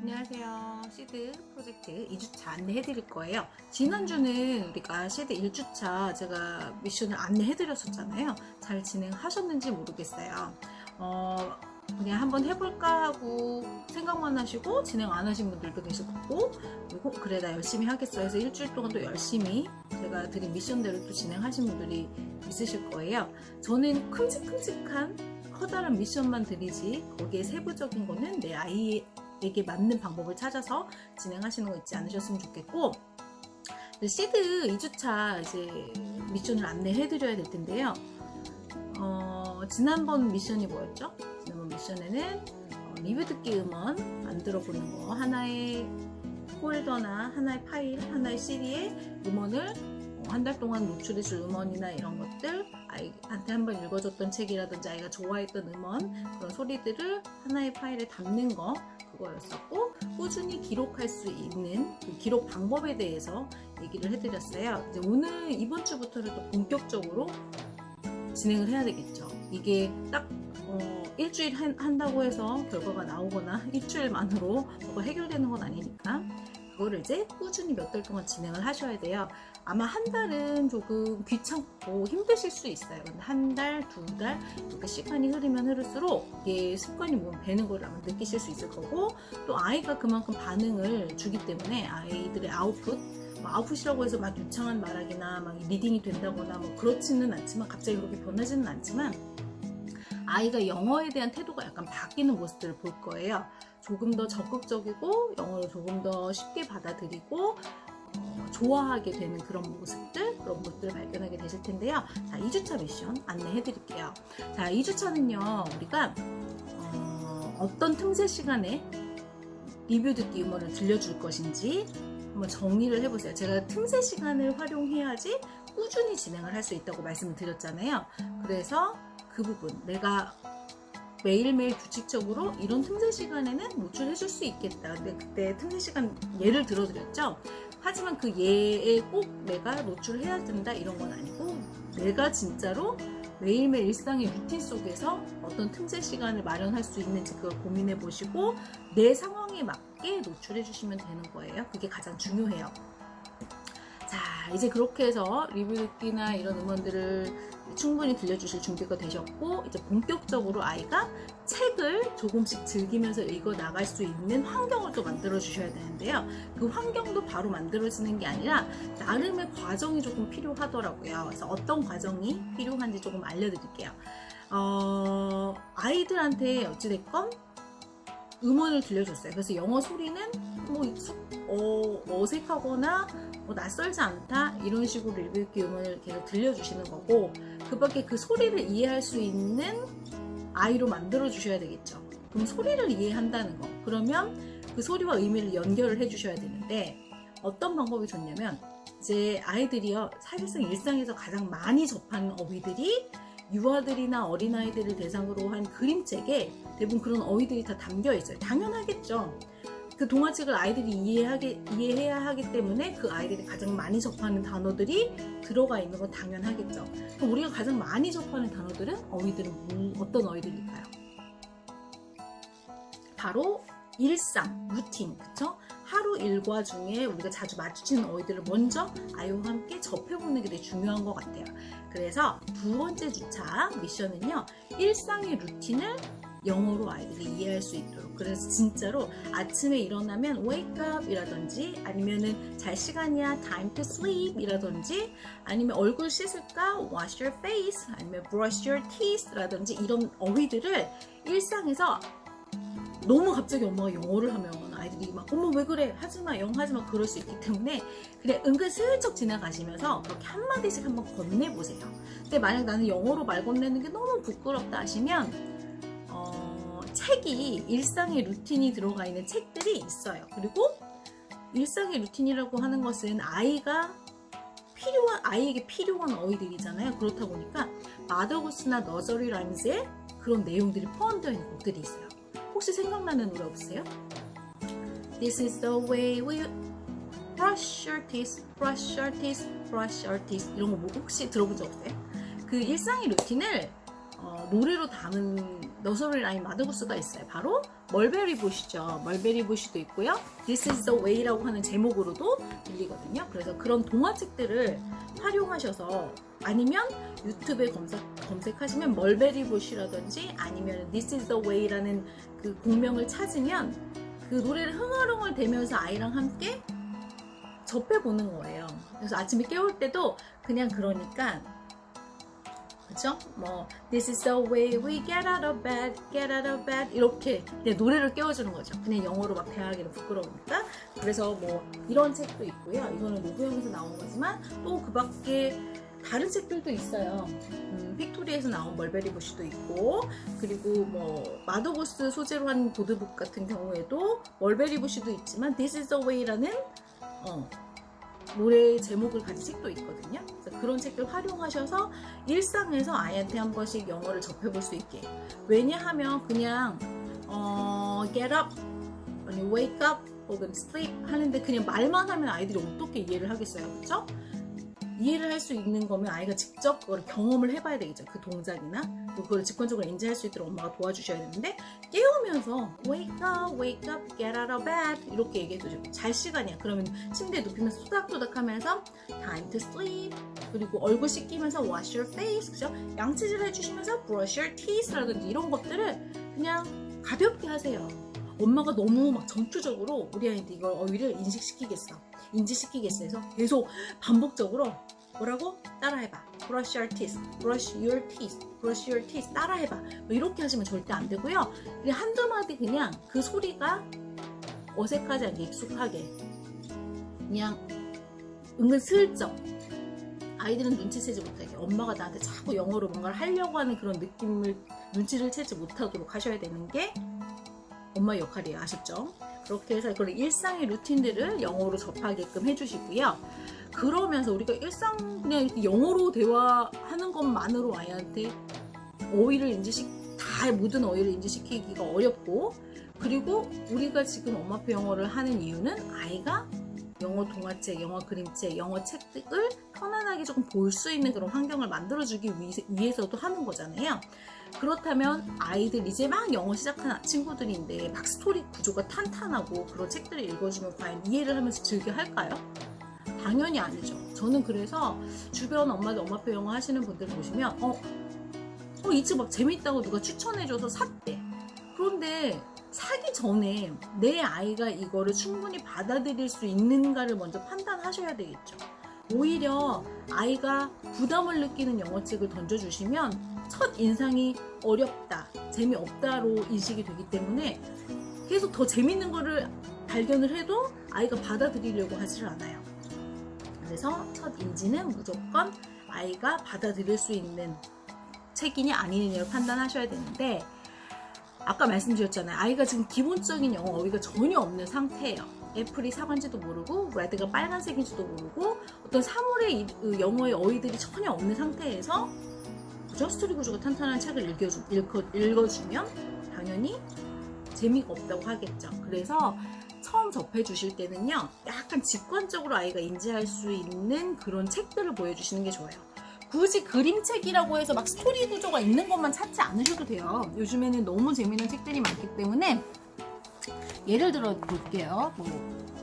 안녕하세요. 시드 프로젝트 2주차 안내해 드릴 거예요. 지난주는 우리가 시드 1주차 제가 미션을 안내해 드렸었잖아요. 잘 진행하셨는지 모르겠어요. 그냥 한번 해볼까 하고 생각만 하시고 진행 안 하신 분들도 계실 거고, 그리고 그래 나 열심히 하겠어 해서 일주일 동안 또 열심히 제가 드린 미션대로 또 진행하신 분들이 있으실 거예요. 저는 큼직큼직한 커다란 미션만 드리지 거기에 세부적인 거는 내 아이에게 맞는 방법을 찾아서 진행하시는 거 잊지 않으셨으면 좋겠고, 시드 2주차 이제 미션을 안내해 드려야 될 텐데요. 지난번 미션이 뭐였죠? 지난번 미션에는 리뷰 듣기 음원 만들어 보는 거, 하나의 폴더나 하나의 파일, 하나의 CD에 음원을 한 달 동안 노출해줄 음원이나 이런 것들, 아이한테 한번 읽어줬던 책이라든지 아이가 좋아했던 음원, 그런 소리들을 하나의 파일에 담는 거, 그거였었고, 꾸준히 기록할 수 있는 그 기록 방법에 대해서 얘기를 해드렸어요. 이제 오늘 이번 주부터는 또 본격적으로 진행을 해야 되겠죠. 이게 딱 일주일 한다고 해서 결과가 나오거나 일주일 만으로 뭐가 해결되는 건 아니니까 그거를 이제 꾸준히 몇 달 동안 진행을 하셔야 돼요. 아마 한 달은 조금 귀찮고 힘드실 수 있어요. 근데 한 달, 두 달 이렇게 시간이 흐르면 흐를수록 이게 습관이 몸에 배는 걸 아마 느끼실 수 있을 거고, 또 아이가 그만큼 반응을 주기 때문에 아이들의 아웃풋이라고 해서 막 유창한 말하기나 막 리딩이 된다거나 뭐 그렇지는 않지만, 갑자기 그렇게 변하지는 않지만 아이가 영어에 대한 태도가 약간 바뀌는 모습들을 볼 거예요. 조금 더 적극적이고 영어를 조금 더 쉽게 받아들이고 좋아하게 되는 그런 모습들을 발견하게 되실 텐데요. 자, 2주차 미션 안내해 드릴게요. 자, 2주차는요, 우리가 어떤 틈새 시간에 리뷰 듣기 음원을 들려줄 것인지 한번 정리를 해보세요. 제가 틈새 시간을 활용해야지 꾸준히 진행을 할 수 있다고 말씀을 드렸잖아요. 그래서 그 부분, 내가 매일매일 규칙적으로 이런 틈새 시간에는 노출해 줄 수 있겠다. 근데 그때 틈새 시간 예를 들어드렸죠. 하지만 그 예에 꼭 내가 노출을 해야 된다 이런 건 아니고, 내가 진짜로 매일매일 일상의 루틴 속에서 어떤 틈새 시간을 마련할 수 있는지 그걸 고민해 보시고 내 상황에 맞게 노출해 주시면 되는 거예요. 그게 가장 중요해요. 자, 이제 그렇게 해서 리뷰 듣기나 이런 음원들을 충분히 들려주실 준비가 되셨고, 이제 본격적으로 아이가 책을 조금씩 즐기면서 읽어 나갈 수 있는 환경을 또 만들어 주셔야 되는데요. 그 환경도 바로 만들어지는 게 아니라 나름의 과정이 조금 필요하더라고요. 그래서 어떤 과정이 필요한지 조금 알려드릴게요. 아이들한테 어찌됐건 음원을 들려줬어요. 그래서 영어 소리는 뭐 어색하거나 뭐 낯설지 않다 이런 식으로 리뷰 읽기 음원을 계속 들려주시는 거고, 그 밖에 그 소리를 이해할 수 있는 아이로 만들어 주셔야 되겠죠. 그럼 소리를 이해한다는 거, 그러면 그 소리와 의미를 연결을 해 주셔야 되는데, 어떤 방법이 좋냐면, 이제 아이들이요, 사실상 일상에서 가장 많이 접하는 어휘들이 유아들이나 어린아이들을 대상으로 한 그림책에 대부분 그런 어휘들이 다 담겨 있어요. 당연하겠죠. 그 동화책을 아이들이 이해해야 하기 때문에 그 아이들이 가장 많이 접하는 단어들이 들어가 있는 건 당연하겠죠. 그럼 우리가 가장 많이 접하는 단어들은, 어휘들은 어떤 어휘들일까요? 바로 일상, 루틴, 그쵸? 하루 일과 중에 우리가 자주 마주치는 어휘들을 먼저 아이와 함께 접해보는 게 되게 중요한 것 같아요. 그래서 두 번째 주차 미션은요, 일상의 루틴을 영어로 아이들이 이해할 수 있도록, 그래서 진짜로 아침에 일어나면 wake up 이라든지, 아니면은 잘 시간이야 time to sleep 이라든지, 아니면 얼굴 씻을까 wash your face, 아니면 brush your teeth 라든지, 이런 어휘들을 일상에서, 너무 갑자기 엄마가 영어를 하면 아이들이 막 어머 왜 그래 하지마 영 하지마 그럴 수 있기 때문에 그냥 은근슬쩍 지나가시면서 그렇게 한마디씩 한번 건네보세요. 근데 만약 나는 영어로 말 건네는 게 너무 부끄럽다 하시면 책이, 일상의 루틴이 들어가 있는 책들이 있어요. 그리고 일상의 루틴이라고 하는 것은 아이에게 필요한 어휘들이잖아요. 그렇다 보니까 마더구스나 너저리 라임즈에 그런 내용들이 포함되어 있는 곡들이 있어요. 혹시 생각나는 노래 없으세요? This is the way we brush your teeth, brush your teeth, brush your teeth, 이런 거 혹시 들어본 적 없어요? 그 일상의 루틴을 노래로 담은 너스러리 라임 마더구스가 있어요. 바로 멀베리 부시죠. 멀베리 부시도 있고요. This is the way라고 하는 제목으로도 들리거든요. 그래서 그런 동화책들을 활용하셔서 아니면 유튜브에 검색하시면 멀베리 부시라든지 아니면 This is the way라는 그 곡명을 찾으면 그 노래를 흥얼흥얼 대면서 아이랑 함께 접해보는 거예요. 그래서 아침에 깨울 때도 그냥 그러니까 그쵸? 뭐 This is the way we get out of bed 이렇게 그냥 노래를 깨워주는 거죠. 그냥 영어로 막 대하기는 부끄러우니까. 그래서 뭐 이런 책도 있고요. 이거는 노브영에서 나온 거지만 또 그 밖에 다른 책들도 있어요. 픽토리에서 나온 멀베리 부시도 있고, 그리고 뭐 마더구스 소재로 한 보드북 같은 경우에도 멀베리 부시도 있지만 This is the way라는 노래 제목을 가진 책도 있거든요. 그래서 그런 책들 활용하셔서 일상에서 아이한테 한 번씩 영어를 접해볼 수 있게. 왜냐하면 그냥 get up, 아니 wake up 혹은 sleep 하는데 그냥 말만 하면 아이들이 어떻게 이해를 하겠어요, 그렇죠? 이해를 할 수 있는 거면 아이가 직접 그걸 경험을 해봐야 되겠죠. 그 동작이나 그걸 직관적으로 인지할 수 있도록 엄마가 도와주셔야 되는데, 깨우면서 wake up, get out of bed 이렇게 얘기해도 잘 시간이야. 그러면 침대에 눕히면서 토닥토닥 하면서 time to sleep, 그리고 얼굴 씻기면서 wash your face, 그죠? 양치질 해주시면서 brush your teeth라든지 이런 것들을 그냥 가볍게 하세요. 엄마가 너무 막 전투적으로 우리 아이한테 이걸 어휘를 인지시키겠어 해서 계속 반복적으로 뭐라고? 따라해봐. brush your teeth, brush your teeth, brush your teeth 따라해봐. 뭐 이렇게 하시면 절대 안 되고요. 그냥 한두 마디 그냥 그 소리가 어색하지 않게 익숙하게 그냥 은근슬쩍 아이들은 눈치채지 못하게 엄마가 나한테 자꾸 영어로 뭔가를 하려고 하는 그런 눈치를 채지 못하도록 하셔야 되는 게 엄마의 역할이에요. 아셨죠? 그렇게 해서 그런 일상의 루틴들을 영어로 접하게끔 해주시고요. 그러면서 우리가 일상 그냥 이렇게 영어로 대화하는 것만으로 아이한테 모든 어휘를 인지시키기가 어렵고, 그리고 우리가 지금 엄마표 영어를 하는 이유는 아이가 영어 동화책, 영어 그림책, 영어 책을 편안하게 조금 볼 수 있는 그런 환경을 만들어주기 위해서도 하는 거잖아요. 그렇다면 아이들 이제 막 영어 시작한 친구들인데 막 스토리 구조가 탄탄하고 그런 책들을 읽어주면 과연 이해를 하면서 즐겨 할까요? 당연히 아니죠. 저는 그래서 주변 엄마들 엄마표 영어 하시는 분들 보시면 이 책 막 재밌다고 누가 추천해줘서 샀대. 그런데 사기 전에 내 아이가 이거를 충분히 받아들일 수 있는가를 먼저 판단하셔야 되겠죠. 오히려 아이가 부담을 느끼는 영어책을 던져주시면 첫 인상이 어렵다, 재미없다로 인식이 되기 때문에 계속 더 재밌는 거를 발견을 해도 아이가 받아들이려고 하지를 않아요. 그래서 첫 인지는 무조건 아이가 받아들일 수 있는 책이냐 아니냐를 판단하셔야 되는데, 아까 말씀드렸잖아요. 아이가 지금 기본적인 영어 어휘가 전혀 없는 상태예요. 애플이 사과인지도 모르고 레드가 빨간색인지도 모르고 어떤 사물의 영어의 어휘들이 전혀 없는 상태에서 그죠? 스토리 구조가 탄탄한 책을 읽어주면 당연히 재미가 없다고 하겠죠. 그래서 처음 접해 주실 때는요, 약간 직관적으로 아이가 인지할 수 있는 그런 책들을 보여주시는 게 좋아요. 굳이 그림책이라고 해서 막 스토리 구조가 있는 것만 찾지 않으셔도 돼요. 요즘에는 너무 재미있는 책들이 많기 때문에 예를 들어 볼게요.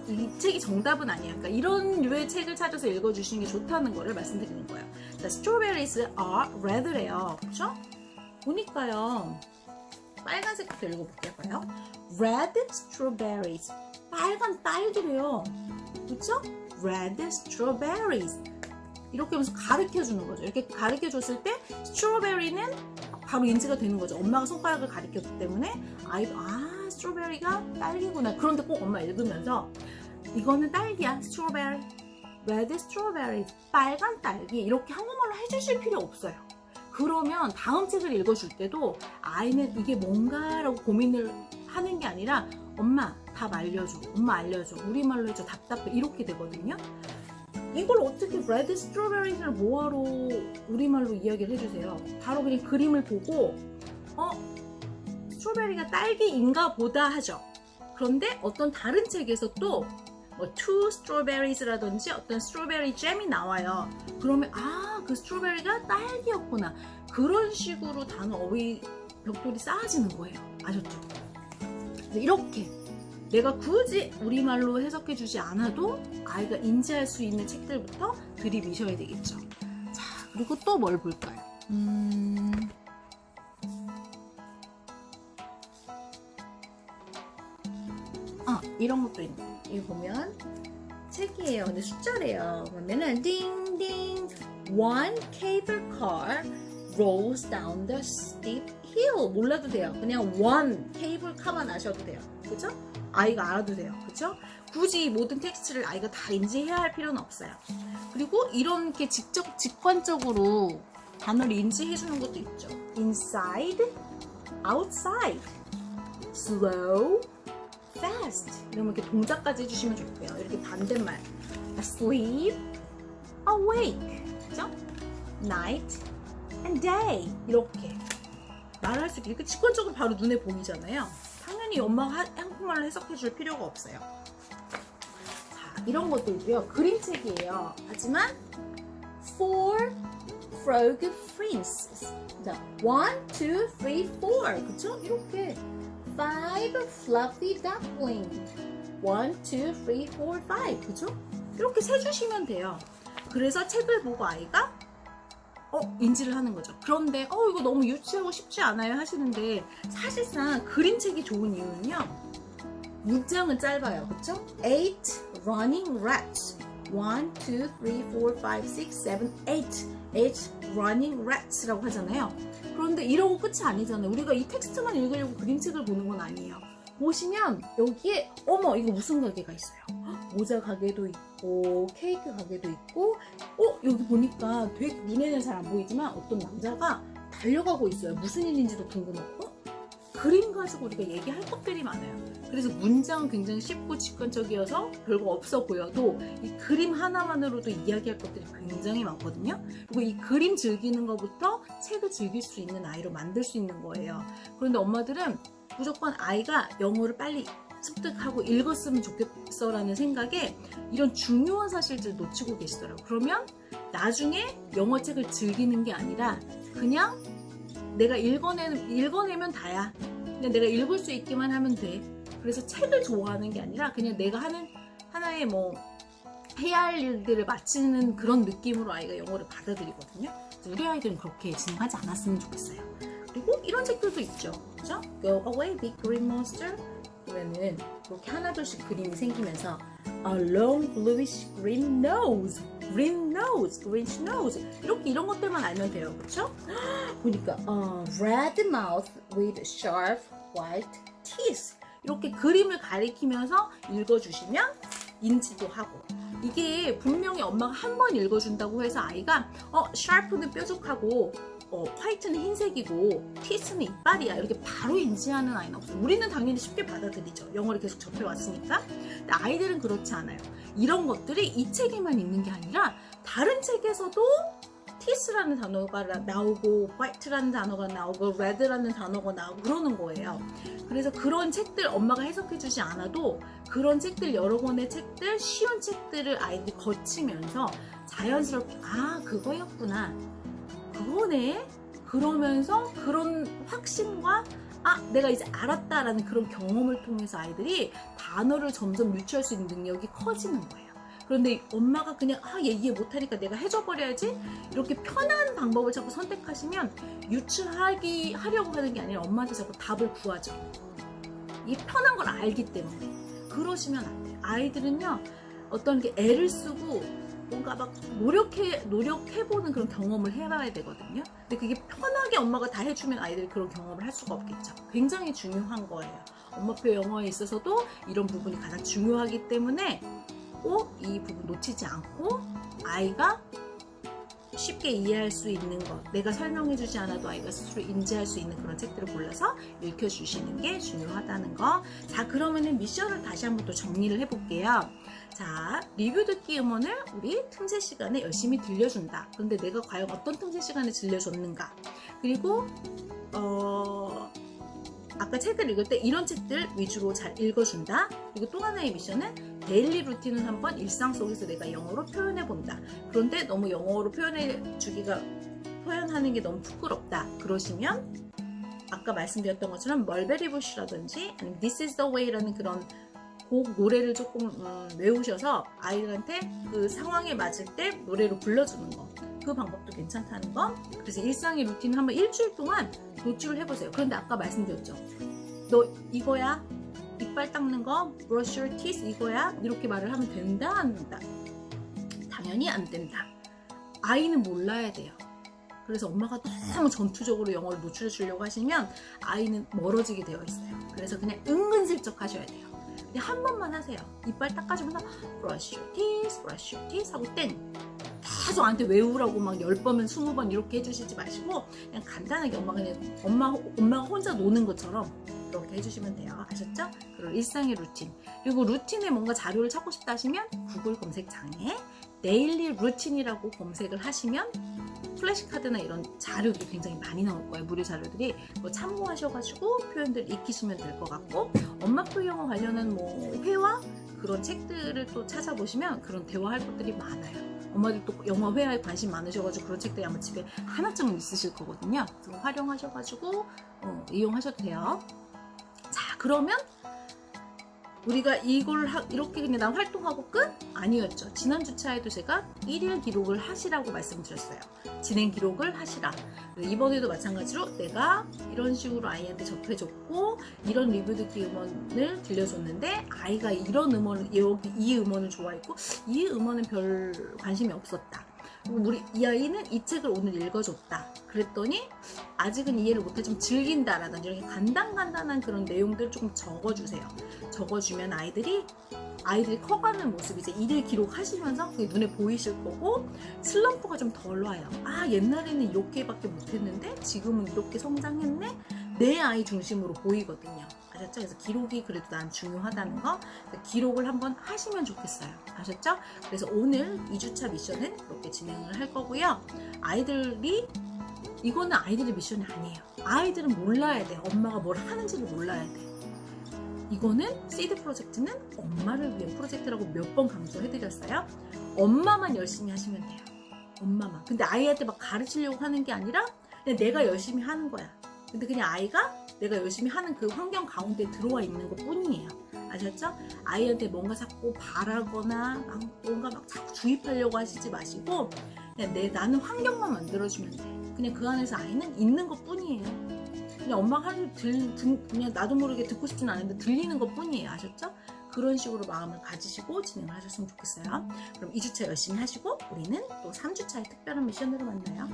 이 책이 정답은 아니야. 그러니까 이런 류의 책을 찾아서 읽어주시는 게 좋다는 거를 말씀드리는 거예요. 자, Strawberries are red래요. 그렇죠? 보니까요. 빨간색부터 읽어볼게요. Red strawberries. 빨간 딸기래요. 그렇죠? Red strawberries. 이렇게 하면서 가르쳐주는 거죠. 이렇게 가르쳐줬을 때 스트로베리는 바로 인지가 되는 거죠. 엄마가 손가락을 가리켰기 때문에 아이도 스트로베리가 딸기구나. 그런데 꼭 엄마 읽으면서 이거는 딸기야. 스트로베리, 레드 스트로베리, 빨간 딸기 이렇게 한국말로 해주실 필요 없어요. 그러면 다음 책을 읽어줄 때도 아이는 이게 뭔가라고 고민을 하는 게 아니라 엄마 답 알려줘, 엄마 알려줘, 우리말로 해줘, 답답해 이렇게 되거든요. 이걸 어떻게 레드 스트로베리를 뭐하러 우리말로 이야기를 해주세요. 바로 그냥 그림을 보고 스트로베리가 딸기인가 보다 하죠. 그런데 어떤 다른 책에서 또 two strawberries라든지 어떤 스트로베리 잼이 나와요. 그러면 그 스트로베리가 딸기였구나. 그런 식으로 단어 어휘 벽돌이 쌓아지는 거예요. 아셨죠? 이렇게 내가 굳이 우리말로 해석해 주지 않아도 아이가 인지할 수 있는 책들부터 들이미셔야 되겠죠. 자, 그리고 또 뭘 볼까요? 이런 것도 있네. 이거 보면 책이에요. 근데 숫자래요. 그러면은 딩딩 one cable car rolls down the steep hill. 몰라도 돼요. 그냥 one cable car만 아셔도 돼요. 그죠? 아이가 알아도 돼요. 그죠? 굳이 모든 텍스트를 아이가 다 인지해야 할 필요는 없어요. 그리고 이렇게 직관적으로 단어를 인지해 주는 것도 있죠. inside, outside, slow, fast. 이러면 이렇게 동작까지 해주시면 좋고요. 이렇게 반대말 asleep, awake, 그죠? night and day. 이렇게 말할 수 있게 이렇게 직관적으로 바로 눈에 보이잖아요. 당연히 엄마가 한국말로 해석해 줄 필요가 없어요. 자, 이런 것도 있고요. 그림책이에요. 하지만 four frog princes. 자, 1, 2, 3, 4. 그쵸? 이렇게 five fluffy duckling. 1, 2, 3, 4, 5. 그죠? 이렇게 세주시면 돼요. 그래서 책을 보고 아이가 인지를 하는 거죠. 그런데 이거 너무 유치하고 쉽지 않아요 하시는데 사실상 그림책이 좋은 이유는요. 문장은 짧아요. 그쵸? 8 running rats. 1, 2, 3, 4, 5, 6, 7, 8 running rats라고 하잖아요. 그런데 이러고 끝이 아니잖아요. 우리가 이 텍스트만 읽으려고 그림책을 보는 건 아니에요. 보시면 여기에 어머 이거 무슨 가게가 있어요. 모자 가게도 있고 케이크 가게도 있고 여기 보니까 되게 눈에는 잘 안 보이지만 어떤 남자가 달려가고 있어요. 무슨 일인지도 궁금하고 그림 가지고 우리가 얘기할 것들이 많아요. 그래서 문장은 굉장히 쉽고 직관적이어서 별거 없어 보여도 이 그림 하나만으로도 이야기할 것들이 굉장히 많거든요. 그리고 이 그림 즐기는 것부터 책을 즐길 수 있는 아이로 만들 수 있는 거예요. 그런데 엄마들은 무조건 아이가 영어를 빨리 습득하고 읽었으면 좋겠어라는 생각에 이런 중요한 사실들을 놓치고 계시더라고요. 그러면 나중에 영어책을 즐기는 게 아니라 그냥 내가 읽어내면 다야. 그냥 내가 읽을 수 있기만 하면 돼. 그래서 책을 좋아하는 게 아니라 그냥 내가 하는 하나의 해야 할 일들을 마치는 그런 느낌으로 아이가 영어를 받아들이거든요. 우리 아이들은 그렇게 진행하지 않았으면 좋겠어요. 그리고 이런 책들도 있죠. 그죠? Go away, big green monster. 그러면은 이렇게 하나둘씩 그림이 생기면서 a long bluish green nose, green nose, greenish nose 이런 것들만 알면 돼요. 그렇죠? 보니까 red mouth with sharp white teeth 이렇게 그림을 가리키면서 읽어주시면 인지도 하고 이게 분명히 엄마가 한 번 읽어준다고 해서 아이가 sharp는 뾰족하고 화이트는 흰색이고 티스는 이빨이야 이렇게 바로 인지하는 아이는 없어요. 우리는 당연히 쉽게 받아들이죠. 영어를 계속 접해왔으니까. 근데 아이들은 그렇지 않아요. 이런 것들이 이 책에만 있는 게 아니라 다른 책에서도 티스라는 단어가 나오고 화이트라는 단어가 나오고 레드라는 단어가 나오고 그러는 거예요. 그래서 그런 책들 엄마가 해석해주지 않아도 그런 책들 여러 권의 책들 쉬운 책들을 아이들이 거치면서 자연스럽게 그거였구나 그거네 그러면서 그런 확신과 내가 이제 알았다라는 그런 경험을 통해서 아이들이 단어를 점점 유추할 수 있는 능력이 커지는 거예요. 그런데 엄마가 그냥 얘 이해 못하니까 내가 해줘버려야지 이렇게 편한 방법을 자꾸 선택하시면 유추하려고 하는 게 아니라 엄마한테 자꾸 답을 구하죠. 이 편한 걸 알기 때문에 그러시면 안 돼요. 아이들은요 어떤 게 애를 쓰고 뭔가 막 노력해보는 그런 경험을 해봐야 되거든요. 근데 그게 편하게 엄마가 다 해주면 아이들이 그런 경험을 할 수가 없겠죠. 굉장히 중요한 거예요. 엄마표 영어에 있어서도 이런 부분이 가장 중요하기 때문에 꼭 이 부분 놓치지 않고 아이가 쉽게 이해할 수 있는 것, 내가 설명해주지 않아도 아이가 스스로 인지할 수 있는 그런 책들을 골라서 읽혀주시는 게 중요하다는 거. 자, 그러면은 미션을 다시 한번 또 정리를 해볼게요. 자, 리뷰 듣기 음원을 우리 틈새 시간에 열심히 들려준다. 그런데 내가 과연 어떤 틈새 시간에 들려줬는가? 그리고 아까 책을 읽을 때 이런 책들 위주로 잘 읽어준다. 그리고 또 하나의 미션은 데일리 루틴을 한번 일상 속에서 내가 영어로 표현해본다. 그런데 너무 영어로 표현하는 게 너무 부끄럽다. 그러시면 아까 말씀드렸던 것처럼 멀베리 부시라든지 아니면 This is the way라는 그런 곡 노래를 조금 외우셔서 아이들한테 그 상황에 맞을 때 노래로 불러주는 거, 그 방법도 괜찮다는 거. 그래서 일상의 루틴을 한번 일주일 동안 노출을 해보세요. 그런데 아까 말씀드렸죠, 너 이거야, 이빨 닦는 거, brush your teeth 이거야, 이렇게 말을 하면 된다 안 된다? 당연히 안 된다. 아이는 몰라야 돼요. 그래서 엄마가 너무 전투적으로 영어를 노출해 주려고 하시면 아이는 멀어지게 되어 있어요. 그래서 그냥 은근슬쩍 하셔야 돼요. 그냥 한 번만 하세요. 이빨 닦아주면서 brush your teeth, brush your teeth 하고 땡. 계속 나한테 외우라고 막 10번은 20번 이렇게 해주시지 마시고 그냥 간단하게 엄마가 혼자 노는 것처럼 이렇게 해주시면 돼요. 아셨죠? 그리고 일상의 루틴. 그리고 루틴에 뭔가 자료를 찾고 싶다 하시면 구글 검색창에 데일리 루틴이라고 검색을 하시면 플래시카드나 이런 자료들이 굉장히 많이 나올 거예요. 무료 자료들이. 뭐 참고하셔가지고 표현들 익히시면 될 것 같고, 엄마표 영어 관련한 뭐 회화 그런 책들을 또 찾아보시면 그런 대화할 것들이 많아요. 엄마들 또 영어 회화에 관심 많으셔가지고 그런 책들이 아마 집에 하나쯤은 있으실 거거든요. 그래서 활용하셔가지고 이용하셔도 돼요. 자, 그러면 우리가 이걸 이렇게 그냥 난 활동하고 끝? 아니었죠. 지난 주차에도 제가 1일 기록을 하시라고 말씀드렸어요. 진행 기록을 하시라. 이번에도 마찬가지로 내가 이런 식으로 아이한테 접해줬고 이런 리뷰 듣기 음원을 들려줬는데 아이가 이런 음원을, 여기 이 음원을 좋아했고 이 음원은 별 관심이 없었다. 이 아이는 이 책을 오늘 읽어줬다. 그랬더니 아직은 이해를 못해 좀 즐긴다라든지 이렇게 간단한 그런 내용들을 조금 적어주세요. 적어주면 아이들이 커가는 모습이 이제 일일 기록하시면서 그게 눈에 보이실 거고 슬럼프가 좀 덜 와요. 아, 옛날에는 이렇게밖에 못했는데 지금은 이렇게 성장했네? 내 아이 중심으로 보이거든요. 아셨죠? 그래서 기록이 그래도 난 중요하다는 거, 기록을 한번 하시면 좋겠어요. 아셨죠? 그래서 오늘 2주차 미션은 그렇게 진행을 할 거고요. 이거는 아이들의 미션이 아니에요. 아이들은 몰라야 돼. 엄마가 뭘 하는지를 몰라야 돼. 이거는 시드 프로젝트는 엄마를 위한 프로젝트라고 몇 번 강조해드렸어요. 엄마만 열심히 하시면 돼요. 엄마만. 근데 아이한테 막 가르치려고 하는 게 아니라 그냥 내가 열심히 하는 거야. 근데 그냥 아이가 내가 열심히 하는 그 환경 가운데 들어와 있는 것 뿐이에요. 아셨죠? 아이한테 뭔가 자꾸 바라거나 뭔가 막 자꾸 주입하려고 하시지 마시고 그냥 나는 환경만 만들어주면 돼. 그냥 그 안에서 아이는 있는 것 뿐이에요. 그냥 엄마가 하는 그냥 나도 모르게 듣고 싶진 않은데 들리는 것 뿐이에요. 아셨죠? 그런 식으로 마음을 가지시고 진행을 하셨으면 좋겠어요. 그럼 2주차 열심히 하시고 우리는 또 3주차의 특별한 미션으로 만나요.